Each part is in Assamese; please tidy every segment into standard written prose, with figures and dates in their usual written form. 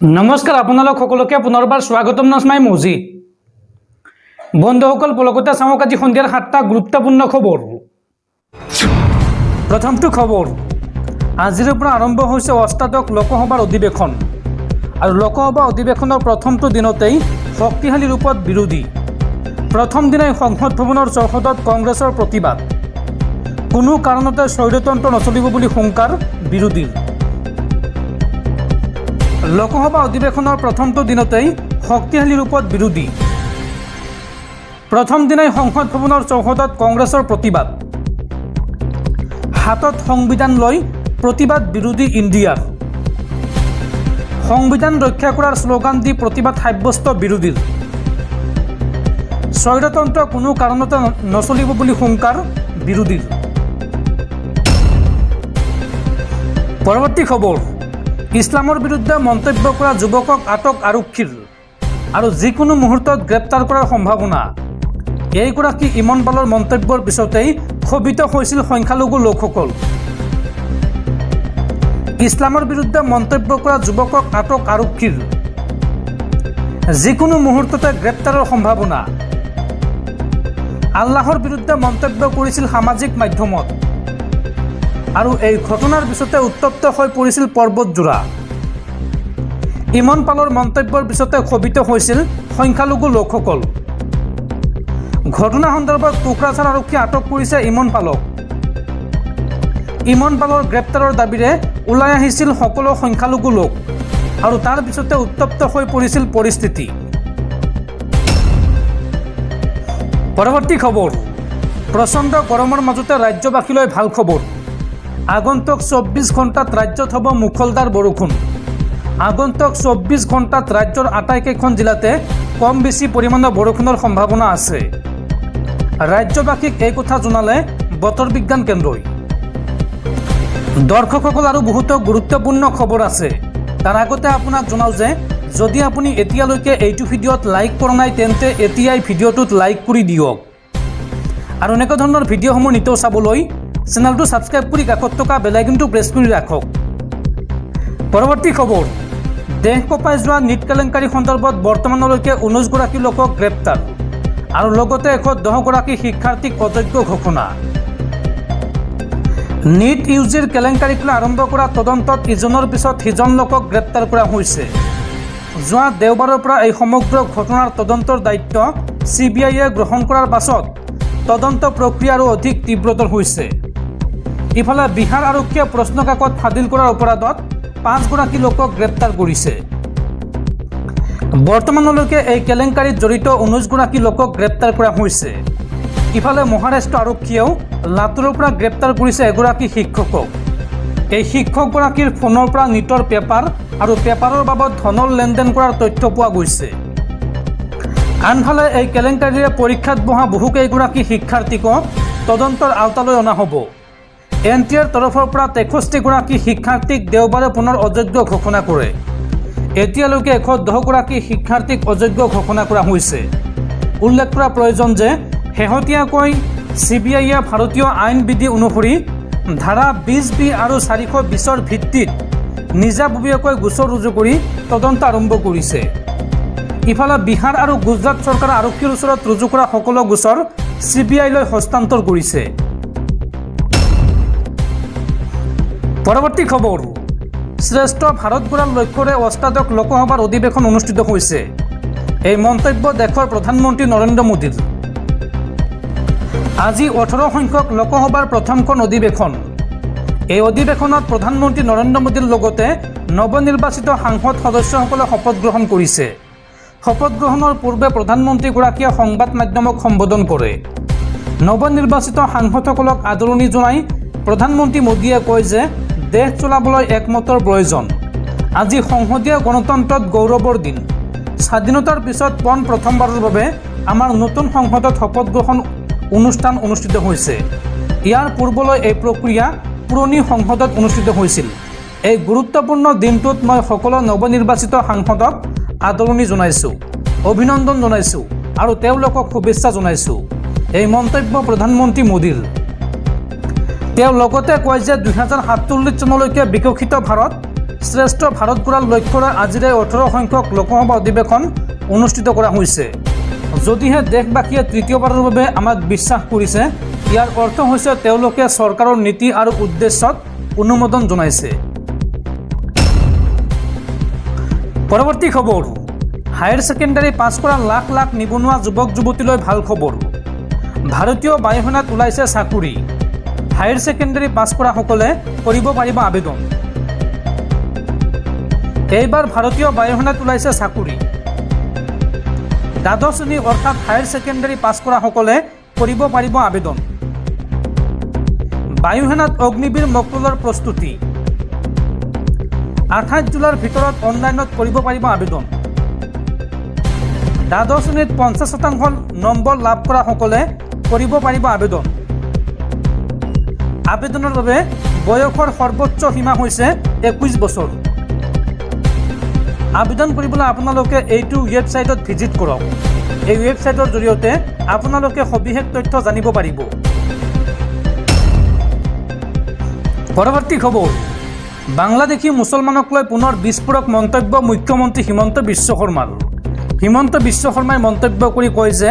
নমস্কাৰ আপোনালোক সকলোকে পুনৰবাৰ স্বাগতম নাজমাই মজি বন্ধুসকল পলকতে চাওক আজি সন্ধিয়াৰ 7টা গুৰুত্বপূৰ্ণ খবৰ। প্ৰথমটো খবৰ, আজিৰ পৰা আৰম্ভ হৈছে অষ্টাদশ লোকসভাৰ অধিৱেশন আৰু লোকসভা অধিৱেশনৰ প্ৰথমটো দিনতেই শক্তিশালী ৰূপত বিৰোধী। প্ৰথম দিনাই সংসদ ভৱনৰ চৌহদত কংগ্ৰেছৰ প্ৰতিবাদ, কোনো কাৰণতে স্বৈৰতন্ত্ৰ নচলিব বুলি হুংকাৰ বিৰোধীৰ। লোকসভা অধিৱেশনৰ প্ৰথমটো দিনতেই শক্তিশালী ৰূপত বিৰোধী। প্ৰথম দিনাই সংসদ ভৱনৰ চৌহদত কংগ্ৰেছৰ প্ৰতিবাদ, হাতত সংবিধান লৈ প্ৰতিবাদ বিৰোধী ইণ্ডিয়াৰ। সংবিধান ৰক্ষা কৰাৰ শ্লোগান দি প্ৰতিবাদ সাব্যস্ত বিৰোধীৰ। স্বৈৰতন্ত্ৰ কোনো কাৰণতে নচলিব বুলি হুংকাৰ বিৰোধীৰ। পৰৱৰ্তী খবৰ, ইছলামৰ বিৰুদ্ধে মন্তব্য কৰা যুৱকক আটক আৰক্ষীৰ আৰু যিকোনো মুহূৰ্তত গ্ৰেপ্তাৰ কৰাৰ সম্ভাৱনা। এইগৰাকী ইমন পালৰ মন্তব্যৰ পিছতেই ক্ষোভিত হৈছিল সংখ্যালঘু লোকসকল। ইছলামৰ বিৰুদ্ধে মন্তব্য কৰা যুৱকক আটক আৰক্ষীৰ, যিকোনো মুহূৰ্ততে গ্ৰেপ্তাৰৰ সম্ভাৱনা। আল্লাহৰ বিৰুদ্ধে মন্তব্য কৰিছিল সামাজিক মাধ্যমত আৰু এই ঘটনাৰ পিছতে উত্তপ্ত হৈ পৰিছিল পৰ্বতজোৰা। ইমন পালৰ মন্তব্যৰ পিছতে ক্ষোভিত হৈছিল সংখ্যালঘু লোকসকল। ঘটনা সন্দৰ্ভত কোকৰাঝাৰ আৰক্ষীয়ে আটক কৰিছে ইমন পালক। ইমন পালৰ গ্ৰেপ্তাৰৰ দাবীৰে ওলাই আহিছিল সকলো সংখ্যালঘু লোক আৰু তাৰ পিছতে উত্তপ্ত হৈ পৰিছিল পৰিস্থিতি। পৰৱৰ্তী খবৰ, প্ৰচণ্ড গৰমৰ মাজতে ৰাজ্যবাসীলৈ ভাল খবৰ। আগন্তুক 24 ঘণ্টাত ৰাজ্যত হ'ব মুখলধাৰ বৰষুণ। আগন্তুক 24 ঘণ্টাত ৰাজ্যৰ আটাইকেইখন জিলাতে কম বেছি পৰিমাণৰ বৰষুণৰ সম্ভাৱনা আছে। ৰাজ্যবাসীক এই কথা জনালে বতৰ বিজ্ঞান কেন্দ্ৰই। দৰ্শকসকল আৰু বহুতো গুৰুত্বপূৰ্ণ খবৰ আছে। তাৰ আগতে আপোনাক জনাওঁ যে যদি আপুনি এতিয়ালৈকে এইটো ভিডিঅ'ত লাইক কৰা নাই তেন্তে এতিয়াই ভিডিঅ'টোত লাইক কৰি দিয়ক আৰু এনেকুৱা ধৰণৰ ভিডিঅ'সমূহ নিতৌ চাবলৈ চেনেলটো ছাবস্ক্ৰাইব কৰি কাষত থকা বেল আইকনটো প্ৰেছ কৰি ৰাখক। পৰৱৰ্তী খবৰ, দেশ কঁপাই যোৱা নীট কেলেংকাৰী সন্দৰ্ভত বৰ্তমানলৈকে 19 গৰাকী লোকক গ্ৰেপ্তাৰ আৰু লগতে 110 গৰাকী শিক্ষাৰ্থীক অযোগ্য ঘোষণা। নীট ইউজিৰ কেলেংকাৰীক লৈ আৰম্ভ কৰা তদন্তত ইজনৰ পিছত সিজন লোকক গ্ৰেপ্তাৰ কৰা হৈছে। যোৱা দেওবাৰৰ পৰা এই সমগ্ৰ ঘটনাৰ তদন্তৰ দায়িত্ব CBIয়ে গ্ৰহণ কৰাৰ পাছত তদন্ত প্ৰক্ৰিয়া আৰু অধিক তীব্ৰতৰ হৈছে। ইফালে বিহাৰ আৰক্ষীয়ে প্ৰশ্নকাকত ফাদিল কৰাৰ অপৰাধত 5 গৰাকী লোকক গ্ৰেপ্তাৰ কৰিছে। বৰ্তমানলৈকে এই কেলেংকাৰীত জড়িত 19 গৰাকী লোকক গ্ৰেপ্তাৰ কৰা হৈছে। ইফালে মহাৰাষ্ট্ৰ আৰক্ষীয়েও লাটুৰৰ পৰা গ্ৰেপ্তাৰ কৰিছে এগৰাকী শিক্ষকক। এই শিক্ষকগৰাকীৰ ফোনৰ পৰা নীটৰ পেপাৰ আৰু পেপাৰৰ বাবদ ধনৰ লেনদেন কৰাৰ তথ্য পোৱা গৈছে। আনফালে এই কেলেংকাৰীৰে পৰীক্ষাত বহা বহুকেইগৰাকী শিক্ষাৰ্থীকো তদন্তৰ আওতালৈ অনা হ'ব। NTAৰ তৰফৰ পৰা 63 গৰাকী শিক্ষাৰ্থীক দেওবাৰে পুনৰ অযোগ্য ঘোষণা কৰে। এতিয়ালৈকে 110 গৰাকী শিক্ষাৰ্থীক অযোগ্য ঘোষণা কৰা হৈছে। উল্লেখ কৰা প্ৰয়োজন যে শেহতীয়াকৈ CBIয়ে ভাৰতীয় আইন বিধি অনুসৰি ধাৰা 20B আৰু 420ৰ ভিত্তিত নিজাববীয়াকৈ গোচৰ ৰুজু কৰি তদন্ত আৰম্ভ কৰিছে। ইফালে বিহাৰ আৰু গুজৰাট চৰকাৰে আৰক্ষীৰ ওচৰত ৰুজু কৰা সকলো গোচৰ CBIলৈ হস্তান্তৰ কৰিছে। পৰৱৰ্তী খবৰ, শ্ৰেষ্ঠ ভাৰত গঢ়াৰ লক্ষ্যৰে অষ্টাদশ লোকসভাৰ অধিৱেশন অনুষ্ঠিত হৈছে। এই মন্তব্য দেশৰ প্ৰধানমন্ত্ৰী নৰেন্দ্ৰ মোদীৰ। আজি 18 সংখ্যক লোকসভাৰ প্ৰথমখন অধিৱেশন। এই অধিৱেশনত প্ৰধানমন্ত্ৰী নৰেন্দ্ৰ মোদীৰ লগতে নৱনিৰ্বাচিত সাংসদ সদস্যসকলে শপত গ্ৰহণ কৰিছে। শপত গ্ৰহণৰ পূৰ্বে প্ৰধানমন্ত্ৰীগৰাকীয়ে সংবাদ মাধ্যমক সম্বোধন কৰে। নৱনিৰ্বাচিত সাংসদসকলক আদৰণি জনাই প্ৰধানমন্ত্ৰী মোদীয়ে কয় যে দেশ চলাবলৈ একমতৰ প্ৰয়োজন। আজি সংসদীয় গণতন্ত্ৰত গৌৰৱৰ দিন। স্বাধীনতাৰ পিছত প্ৰথমবাৰৰ বাবে আমাৰ নতুন সংসদত শপত গ্ৰহণ অনুষ্ঠান অনুষ্ঠিত হৈছে। ইয়াৰ পূৰ্বলৈ এই প্ৰক্ৰিয়া পুৰণি সংসদত অনুষ্ঠিত হৈছিল। এই গুৰুত্বপূৰ্ণ দিনটোত মই সকলো নৱনিৰ্বাচিত সাংসদক আদৰণি জনাইছোঁ, অভিনন্দন জনাইছোঁ আৰু তেওঁলোকক শুভেচ্ছা জনাইছোঁ। এই মন্তব্য প্ৰধানমন্ত্ৰী মোদীৰ। তেওঁ লগতে কয় যে 2047 চনলৈকে বিকশিত ভাৰত শ্ৰেষ্ঠ ভাৰত গঢ়াৰ লক্ষ্যৰে আজিৰে 18 সংখ্যক লোকসভা অধিৱেশন অনুষ্ঠিত কৰা হৈছে। যদিহে দেশবাসীয়ে তৃতীয়বাৰৰ বাবে আমাক বিশ্বাস কৰিছে, ইয়াৰ অৰ্থ হৈছে তেওঁলোকে চৰকাৰৰ নীতি আৰু উদ্দেশ্যত অনুমোদন জনাইছে। পৰৱৰ্তী খবৰ, হায়াৰ ছেকেণ্ডাৰী পাছ কৰা লাখ লাখ নিবনুৱা যুৱক যুৱতীলৈ ভাল খবৰ। ভাৰতীয় বায়ুসেনাত ওলাইছে চাকৰি। হায়াৰ ছেকেণ্ডাৰী পাছ কৰাসকলে কৰিব পাৰিব আবেদন। এইবাৰ ভাৰতীয় বায়ুসেনাত ওলাইছে চাকৰি। দ্বাদশ শ্ৰেণী অৰ্থাৎ হায়াৰ ছেকেণ্ডাৰী পাছ কৰাসকলে কৰিব পাৰিব আবেদন। বায়ুসেনাত অগ্নিবীৰ মকললৰ প্ৰস্তুতি। 28 জুলাইৰ ভিতৰত অনলাইনত কৰিব পাৰিব আবেদন। দ্বাদশ শ্ৰেণীত 50% নম্বৰ লাভ কৰাসকলে কৰিব পাৰিব আবেদন। আবেদনৰ বাবে বয়সৰ সৰ্বোচ্চ সীমা হৈছে 21 বছৰ। আবেদন কৰিবলৈ আপোনালোকে এইটো ৱেবছাইটত ভিজিট কৰক। এই ৱেবছাইটৰ জৰিয়তে আপোনালোকে সবিশেষ তথ্য জানিব পাৰিব। পৰৱৰ্তী খবৰ, বাংলাদেশী মুছলমানক লৈ পুনৰ বিস্ফোৰক মন্তব্য মুখ্যমন্ত্ৰী হিমন্ত বিশ্ব শৰ্মাৰ। হিমন্ত বিশ্ব শৰ্মাই মন্তব্য কৰি কয় যে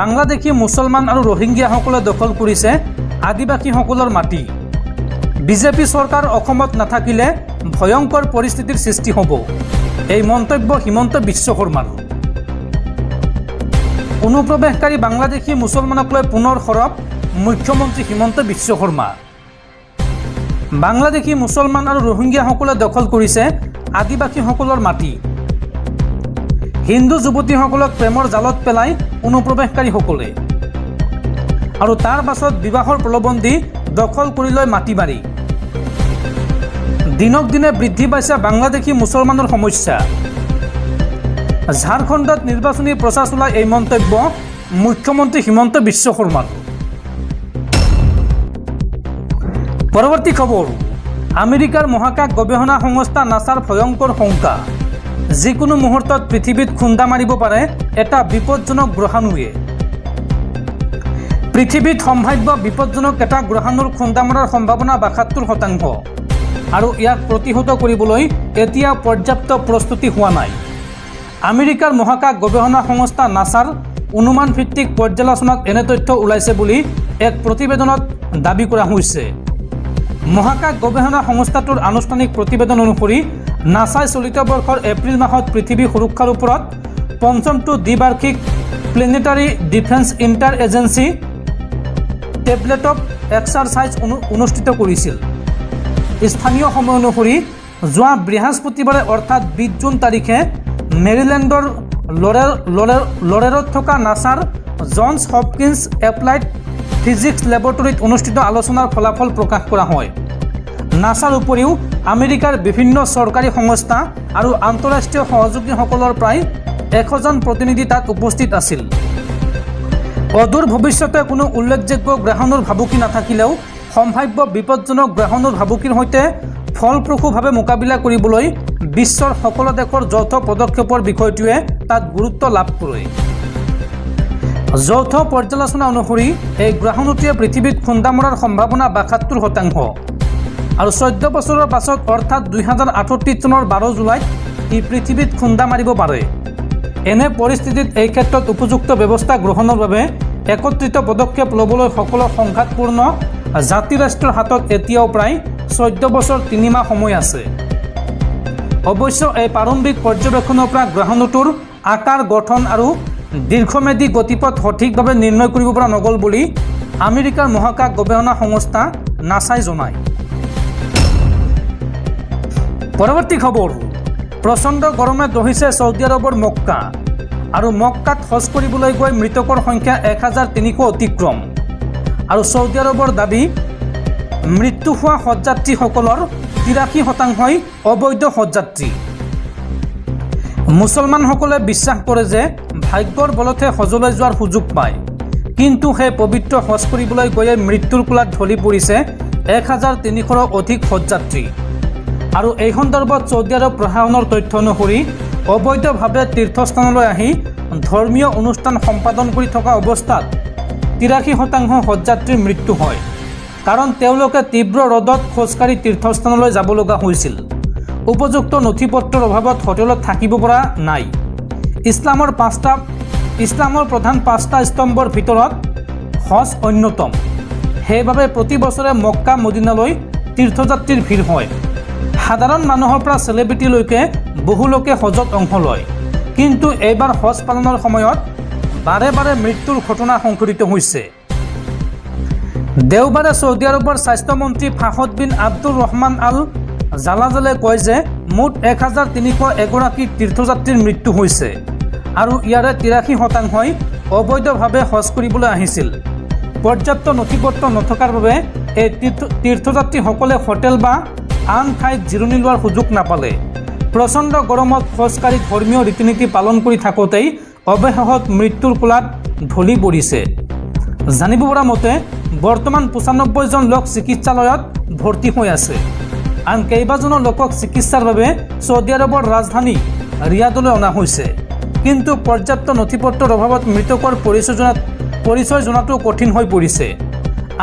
বাংলাদেশী মুছলমান আৰু ৰোহিংগীয়াসকলে দখল কৰিছে আদিবাসীসকলৰ মাটি। বিজেপি চৰকাৰ অসমত নাথাকিলে ভয়ংকৰ পৰিস্থিতিৰ সৃষ্টি হ'ব। এই মন্তব্য হিমন্ত বিশ্ব শৰ্মাৰ। অনুপ্ৰৱেশকাৰী বাংলাদেশী মুছলমানক লৈ পুনৰ সৰব মুখ্যমন্ত্ৰী হিমন্ত বিশ্ব শৰ্মা। বাংলাদেশী মুছলমান আৰু ৰোহিংগীয়াসকলে দখল কৰিছে আদিবাসীসকলৰ মাটি। হিন্দু যুৱতীসকলক প্ৰেমৰ জালত পেলাই অনুপ্ৰৱেশকাৰীসকলে আৰু তাৰ পাছত বিবাহৰ প্ৰলোভন দি দখল কৰি লয় মাটি বাৰী। দিনক দিনে বৃদ্ধি পাইছে বাংলাদেশী মুছলমানৰ সমস্যা। ঝাৰখণ্ডত নিৰ্বাচনী প্ৰচাৰ চলাই এই মন্তব্য মুখ্যমন্ত্ৰী হিমন্ত বিশ্ব শৰ্মাৰ। পৰৱৰ্তী খবৰ, আমেৰিকাৰ মহাকাশ গৱেষণা সংস্থা নাছাৰ ভয়ংকৰ শংকা। যিকোনো মুহূৰ্তত পৃথিৱীত খুন্দা মাৰিব পাৰে এটা বিপদজনক গ্ৰহাণুৱে। পৃথিৱীত সম্ভাৱ্য বিপদজনক এটা গ্ৰহাণুৰ খুন্দা মৰাৰ সম্ভাৱনা 72% আৰু ইয়াক প্ৰতিহত কৰিবলৈ এতিয়া পৰ্যাপ্ত প্ৰস্তুতি হোৱা নাই। আমেৰিকাৰ মহাকাশ গৱেষণা সংস্থা নাছাৰ অনুমান ভিত্তিক পৰ্যালোচনাত এনে তথ্য ওলাইছে বুলি এক প্ৰতিবেদনত দাবী কৰা হৈছে। মহাকাশ গৱেষণা সংস্থাটোৰ আনুষ্ঠানিক প্ৰতিবেদন অনুসৰি নাছাই চলিত বৰ্ষৰ এপ্ৰিল মাহত পৃথিৱী সুৰক্ষাৰ ওপৰত ৫মটো দ্বিবাৰ্ষিক planetary defence inter agency table top exercise অনুষ্ঠিত কৰিছিল। স্থানীয় সময় অনুসৰি যোৱা বৃহস্পতিবাৰে অৰ্থাৎ 20 জুন তাৰিখে মেৰিলেণ্ডৰ লৰেৰত থকা নাছাৰ জনছ হপকিন্স এপ্লাইড ফিজিক্স লেবৰেটৰীত অনুষ্ঠিত আলোচনাৰ ফলাফল প্ৰকাশ কৰা হয়। নাছাৰ উপৰিও আমেৰিকাৰ বিভিন্ন চৰকাৰী সংস্থা আৰু আন্তঃৰাষ্ট্ৰীয় সহযোগীসকলৰ প্ৰায় 100জন প্ৰতিনিধি তাত উপস্থিত আছিল। অদূৰ ভৱিষ্যতে কোনো উল্লেখযোগ্য গ্ৰহাণুৰ ভাবুকি নাথাকিলেও সম্ভাৱ্য বিপদজনক গ্ৰহাণুৰ ভাবুকিৰ সৈতে ফলপ্ৰসূভাৱে মোকাবিলা কৰিবলৈ বিশ্বৰ সকলো দেশৰ যৌথ পদক্ষেপৰ বিষয়টোৱে তাত গুৰুত্ব লাভ কৰে। যৌথ পৰ্যালোচনা অনুসৰি এই গ্ৰহাণুটোৱে পৃথিৱীত খুন্দা মৰাৰ সম্ভাৱনা 72% আৰু 14 বছৰৰ পাছত অৰ্থাৎ 2038 চনৰ 12 জুলাইত ই পৃথিৱীত খুন্দা মাৰিব পাৰে। এনে পৰিস্থিতিত এই ক্ষেত্ৰত উপযুক্ত ব্যৱস্থা গ্ৰহণৰ বাবে একত্ৰিত পদক্ষেপ ল'বলৈ সকলো সংঘাতপূৰ্ণ জাতিৰাষ্ট্ৰৰ হাতত এতিয়াও প্ৰায় 14 বছৰ 3 মাহ সময় আছে। অৱশ্য এই প্ৰাৰম্ভিক পৰ্যবেক্ষণৰ পৰা গ্ৰহাণুটোৰ আকাৰ গঠন আৰু দীৰ্ঘম্যাদী গতিপথ সঠিকভাৱে নিৰ্ণয় কৰিব পৰা নগ'ল বুলি আমেৰিকাৰ মহাকাশ গৱেষণা সংস্থা নাছাই জনায়। পৰৱৰ্তী খবৰ, প্ৰচণ্ড গৰমে দহিছে চৌদি আৰবৰ মক্কা আৰু মক্কাত হজ কৰিবলৈ গৈ মৃতকৰ সংখ্যা 1300 অতিক্ৰম আৰু চৌদি আৰবৰ দাবী মৃত্যু হোৱা হজযাত্ৰীসকলৰ 83%ই অবৈধ হজযাত্ৰী। মুছলমানসকলে বিশ্বাস কৰে যে ভাগ্যৰ বলতহে হজলৈ যোৱাৰ সুযোগ পায়, কিন্তু সেই পবিত্ৰ হজ কৰিবলৈ গৈয়ে মৃত্যুৰ কোলাত ঢলি পৰিছে 1300ৰো অধিক হজযাত্ৰী। আৰু এই সন্দৰ্ভত চৌদি আৰব প্ৰশাসনৰ তথ্য অনুসৰি অবৈধভাৱে তীৰ্থস্থানলৈ আহি ধৰ্মীয় অনুষ্ঠান সম্পাদন কৰি থকা অৱস্থাত 83% হজযাত্ৰীৰ মৃত্যু হয়, কাৰণ তেওঁলোকে তীব্ৰ ৰ'দত খোজকাঢ়ি তীৰ্থস্থানলৈ যাব লগা হৈছিল। উপযুক্ত নথিপত্ৰৰ অভাৱত হোটেলত থাকিব পৰা নাই। ইছলামৰ প্ৰধান 5টা স্তম্ভৰ ভিতৰত হজ অন্যতম। সেইবাবে প্ৰতি বছৰে মক্কা মদিনালৈ তীৰ্থযাত্ৰীৰ ভিৰ হয়। সাধাৰণ মানুহৰ পৰা চেলিব্ৰিটিলৈকে বহু লোকে হজত অংশ লয়। কিন্তু এইবাৰ হজ পালনৰ সময়ত বাৰে বাৰে মৃত্যুৰ ঘটনা সংঘটিত হৈছে। দেওবাৰে ছৌদি আৰবৰ স্বাস্থ্যমন্ত্ৰী ফাহদ বিন আব্দুৰ ৰহমান আল জালাজালে কয় যে মুঠ 1301 তীৰ্থযাত্ৰীৰ মৃত্যু হৈছে আৰু ইয়াৰে 83% অবৈধভাৱে হজ কৰিবলৈ আহিছিল। পৰ্যাপ্ত নথিপত্ৰ নথকাৰ বাবে এই তীৰ্থযাত্ৰীসকলে হোটেল বা আন ঠাইত জিৰণি লোৱাৰ সুযোগ নাপালে। প্ৰচণ্ড গৰমত খোজকাঢ়ি ধৰ্মীয় ৰীতি নীতি পালন কৰি থাকোঁতেই অৱশেষত মৃত্যুৰ কোলাত ঢলি পৰিছে। জানিব পৰা মতে বৰ্তমান 95 জন লোক চিকিৎসালয়ত ভৰ্তি হৈ আছে। আন কেইবাজনো লোকক চিকিৎসাৰ বাবে ছৌদি আৰবৰ ৰাজধানী ৰিয়াদলৈ অনা হৈছে। কিন্তু পৰ্যাপ্ত নথিপত্ৰৰ অভাৱত মৃতকৰ পৰিচয় জনাটো কঠিন হৈ পৰিছে।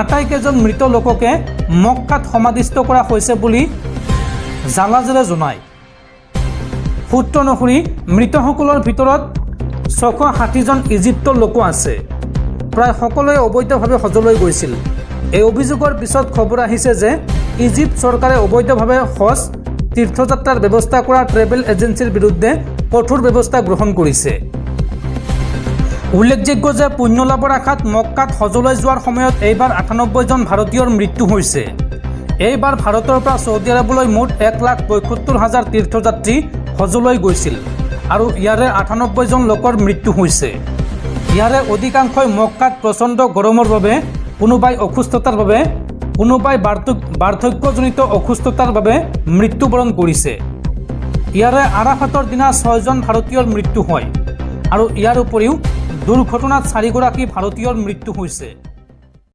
আটাইকেইজন মৃত লোককে মক্কাত সমাধিস্থ কৰা হৈছে বুলি জালাজালে জনায়। সূত্ৰ অনুসৰি মৃতসকলৰ ভিতৰত 660 জন ইজিপ্তৰ লোকো আছে। প্ৰায় সকলোৱে অবৈধভাৱে হজলৈ গৈছিল। এই অভিযোগৰ পিছত খবৰ আহিছে যে ইজিপ্ত চৰকাৰে অবৈধভাৱে হজ তীৰ্থযাত্ৰাৰ ব্যৱস্থা কৰা ট্ৰেভেল এজেন্সিৰ বিৰুদ্ধে কঠোৰ ব্যৱস্থা গ্ৰহণ কৰিছে। উল্লেখযোগ্য যে পুণ্য লাভৰ আশাত মক্কাত হজলৈ যোৱাৰ সময়ত এইবাৰ 98 জন ভাৰতীয়ৰ মৃত্যু হৈছে। এইবাৰ ভাৰতৰ পৰা ছৌদি আৰৱলৈ মুঠ 1,72,000 তীৰ্থযাত্ৰী হজলৈ গৈছিল আৰু ইয়াৰে 98 জন লোকৰ মৃত্যু হৈছে। ইয়াৰে অধিকাংশই মক্কাত প্ৰচণ্ড গৰমৰ বাবে, কোনোবাই অসুস্থতাৰ বাবে, কোনোবাই বাৰ্ধক্যজনিত অসুস্থতাৰ বাবে মৃত্যুবৰণ কৰিছে। ইয়াৰে আৰাফাতৰ দিনা 6 জন ভাৰতীয়ৰ মৃত্যু হয় আৰু ইয়াৰ উপৰিও দুৰ্ঘটনাত 4 গৰাকী ভাৰতীয়ৰ মৃত্যু হৈছে।